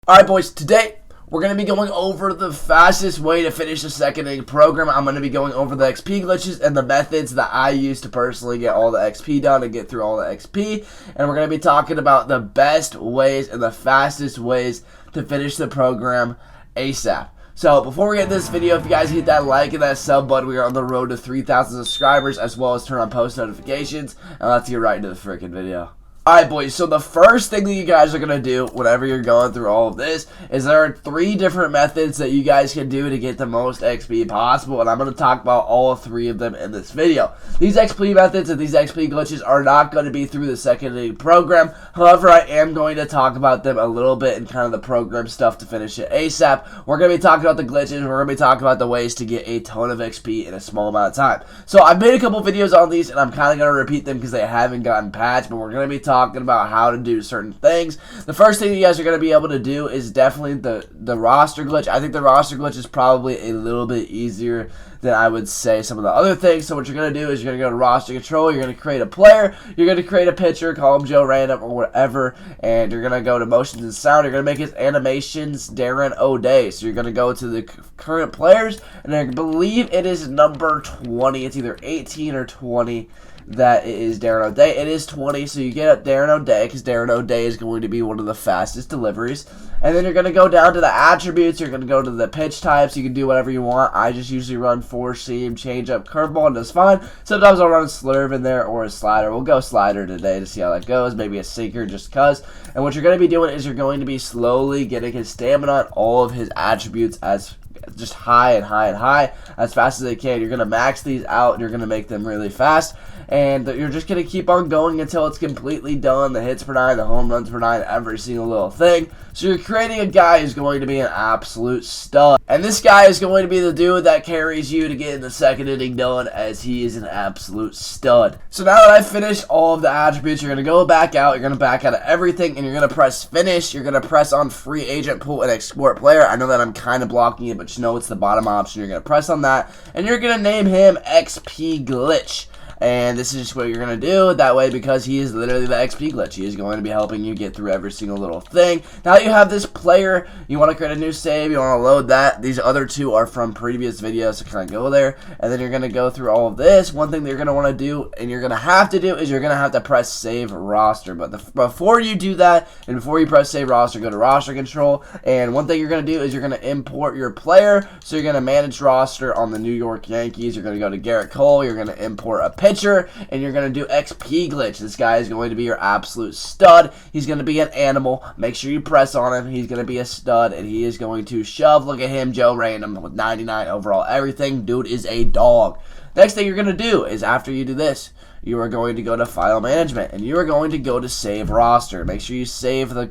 Alright boys, today we're going to be going over the fastest way to finish the second inning program. I'm going to be going over the XP glitches and the methods that I use to personally get all the XP done and get through all the XP. And we're going to be talking about the best ways and the fastest ways to finish the program ASAP. So before we get this video, if you guys hit that like and that sub button, we are on the road to 3,000 subscribers, as well as turn on post notifications. And let's get right into the freaking video. Alright boys, so the first thing that you guys are going to do whenever you're going through all of this is there are 3 different methods that you guys can do to get the most XP possible, and I'm going to talk about all 3 of them in this video. These XP methods and these XP glitches are not going to be through the second inning program. However, I am going to talk about them a little bit and kind of the program stuff to finish it ASAP. We're going to be talking about the glitches, we're going to be talking about the ways to get a ton of XP in a small amount of time. So I've made a couple videos on these and I'm kind of going to repeat them because they haven't gotten patched, but we're going to be talking about how to do certain things. The first thing you guys are going to be able to do is definitely the roster glitch. I think the roster glitch is probably a little bit easier than I would say some of the other things. So what you're going to do is you're going to go to roster control, you're going to create a player, you're going to create a pitcher, call him Joe Random or whatever, and you're going to go to motions and sound, you're going to make his animations Darren O'Day. So you're going to go to the current players, and I believe it is number 20, it's either 18 or 20, that it is Darren O'Day. It is 20, so you get Darren O'Day because Darren O'Day is going to be one of the fastest deliveries. And then you're going to go down to the attributes. You're going to go to the pitch types. You can do whatever you want. I just usually run 4-seam, change-up, curveball, and that's fine. Sometimes I'll run a slurve in there or a slider. We'll go slider today to see how that goes. Maybe a sinker just because. And what you're going to be doing is you're going to be slowly getting his stamina and all of his attributes as just high and high and high as fast as they can. You're going to max these out. You're going to make them really fast. And you're just going to keep on going until it's completely done. The hits per 9, the home runs per 9, every single little thing. So you're creating a guy who's going to be an absolute stud. And this guy is going to be the dude that carries you to get in the second inning done, as he is an absolute stud. So now that I've finished all of the attributes, you're going to go back out. You're going to back out of everything, and you're going to press finish. You're going to press on free agent pool and export player. I know that I'm kind of blocking it, but you know it's the bottom option. You're going to press on that, and you're going to name him XP Glitch. And this is just what you're going to do that way, because he is literally the XP glitch. He is going to be helping you get through every single little thing. Now you have this player. You want to create a new save. You want to load that. These other 2 are from previous videos, so kind of go there. And then you're going to go through all of this. One thing that you're going to want to do, and you're going to have to do, is you're going to have to press save roster. But before you do that, and before you press save roster, go to roster control. And one thing you're going to do is you're going to import your player. So you're going to manage roster on the New York Yankees. You're going to go to Garrett Cole. You're going to import a pitcher. And you're going to do XP glitch. This guy is going to be your absolute stud. He's going to be an animal. Make sure you press on him. He's going to be a stud, and he is going to shove. Look at him, Joe Random, with 99 overall everything. Dude is a dog. Next thing you're going to do is, after you do this, you are going to go to file management, and you are going to go to save roster. Make sure you save the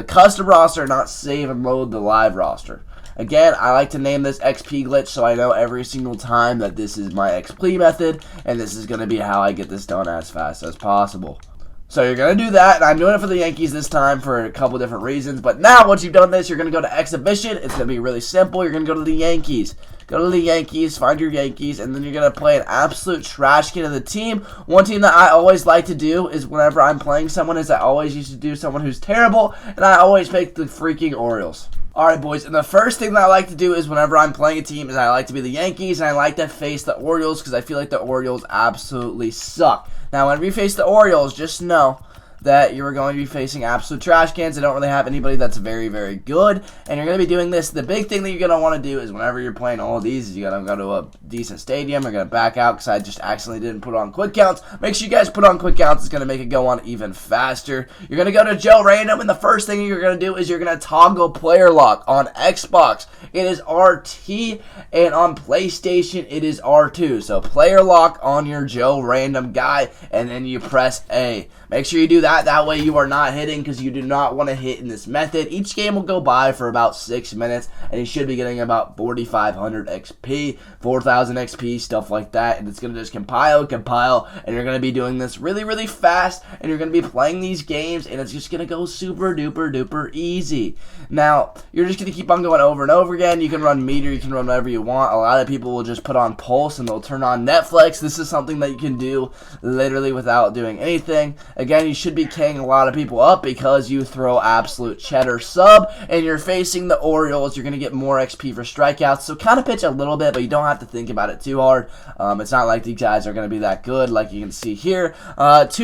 custom roster, not save and load the live roster. Again, I like to name this XP glitch so I know every single time that this is my XP method, and this is going to be how I get this done as fast as possible. So you're going to do that, and I'm doing it for the Yankees this time for a couple different reasons. But now, once you've done this, you're going to go to exhibition. It's going to be really simple. You're going to go to the Yankees. Go to the Yankees, find your Yankees, and then you're going to play an absolute trash can of the team. One team that I always like to do is whenever I'm playing someone is I always used to do someone who's terrible, and I always pick the freaking Orioles. Alright boys, and the first thing that I like to do is whenever I'm playing a team is I like to be the Yankees, and I like to face the Orioles because I feel like the Orioles absolutely suck. Now whenever you face the Orioles, just know that you're going to be facing absolute trash cans. They don't really have anybody that's very, very good, and you're going to be doing this. The big thing that you're going to want to do is whenever you're playing all of these is you got to go to a decent stadium. You're going to back out because I just accidentally didn't put on quick counts. Make sure you guys put on quick counts. It's going to make it go on even faster. You're going to go to Joe Random, and the first thing you're going to do is you're going to toggle player lock. On Xbox, it is RT, and on PlayStation, it is R2. So player lock on your Joe Random guy, and then you press A. Make sure you do that. That way you are not hitting, because you do not want to hit in this method. Each game will go by for about 6 minutes, and you should be getting about 4,500 XP, 4,000 XP, stuff like that. And it's going to just compile, and you're going to be doing this really, really fast, and you're going to be playing these games, and it's just going to go super duper duper easy. Now, you're just going to keep on going over and over again. You can run meter, you can run whatever you want. A lot of people will just put on Pulse, and they'll turn on Netflix. This is something that you can do literally without doing anything. Again, you should be K'ing a lot of people up because you throw absolute cheddar sub, and you're facing the Orioles. You're going to get more XP for strikeouts, so kind of pitch a little bit, but you don't have to think about it too hard. It's not like these guys are going to be that good, like you can see here. 2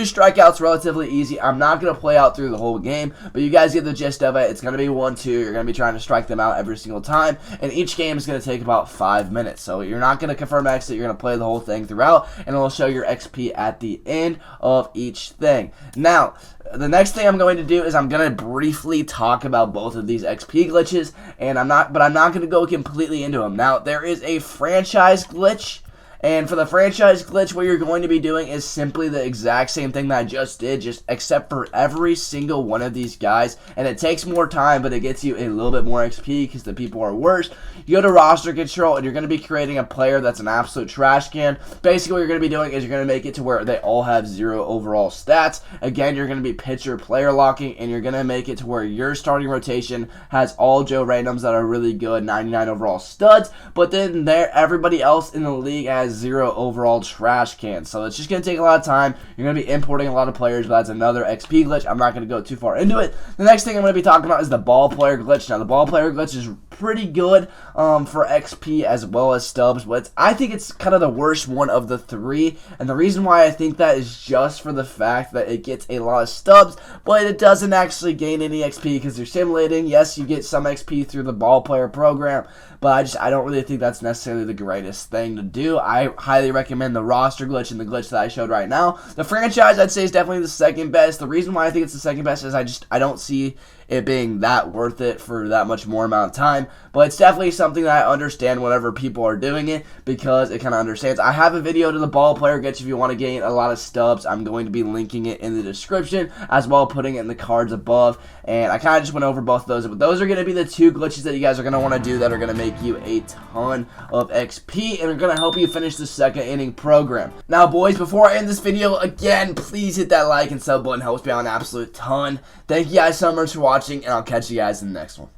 strikeouts, relatively easy. I'm not going to play out through the whole game, but you guys get the gist of it. It's going to be 1-2. You're going to be trying to strike them out every single time, and each game is going to take about 5 minutes. So you're not going to confirm exit. You're going to play the whole thing throughout, and it'll show your XP at the end of each thing. Now, the next thing I'm going to do is I'm going to briefly talk about both of these XP glitches, and I'm not going to go completely into them. Now, there is a franchise glitch. And for the franchise glitch, what you're going to be doing is simply the exact same thing that I just did, just except for every single one of these guys. And it takes more time, but it gets you a little bit more XP because the people are worse. You go to roster control, and you're going to be creating a player that's an absolute trash can. Basically, what you're going to be doing is you're going to make it to where they all have 0 overall stats. Again, you're going to be pitcher player locking, and you're going to make it to where your starting rotation has all Joe Randoms that are really good, 99 overall studs. But then everybody else in the league has 0 overall trash cans. So it's just going to take a lot of time. You're going to be importing a lot of players, but that's another XP glitch. I'm not going to go too far into it. The next thing I'm going to be talking about is the ball player glitch. Now, the ball player glitch is pretty good for XP as well as stubs, but I think it's kind of the worst one of the 3. And the reason why I think that is just for the fact that it gets a lot of stubs, but it doesn't actually gain any XP because you're simulating. Yes, you get some XP through the ball player program, but I don't really think that's necessarily the greatest thing to do. I highly recommend the roster glitch and the glitch that I showed right now. The franchise, I'd say, is definitely the second best. The reason why I think it's the second best is I don't see it being that worth it for that much more amount of time, but it's definitely something that I understand whenever people are doing it because it kind of understands. I have a video to the ball player glitch if you want to gain a lot of stubs. I'm going to be linking it in the description as well, putting it in the cards above, and I kind of just went over both of those, but those are going to be the 2 glitches that you guys are going to want to do that are going to make you a ton of XP and are going to help you finish the second inning program. Now, boys, before I end this video, again, please hit that like and sub button. Helps me out an absolute ton. Thank you guys so much for watching, and I'll catch you guys in the next one.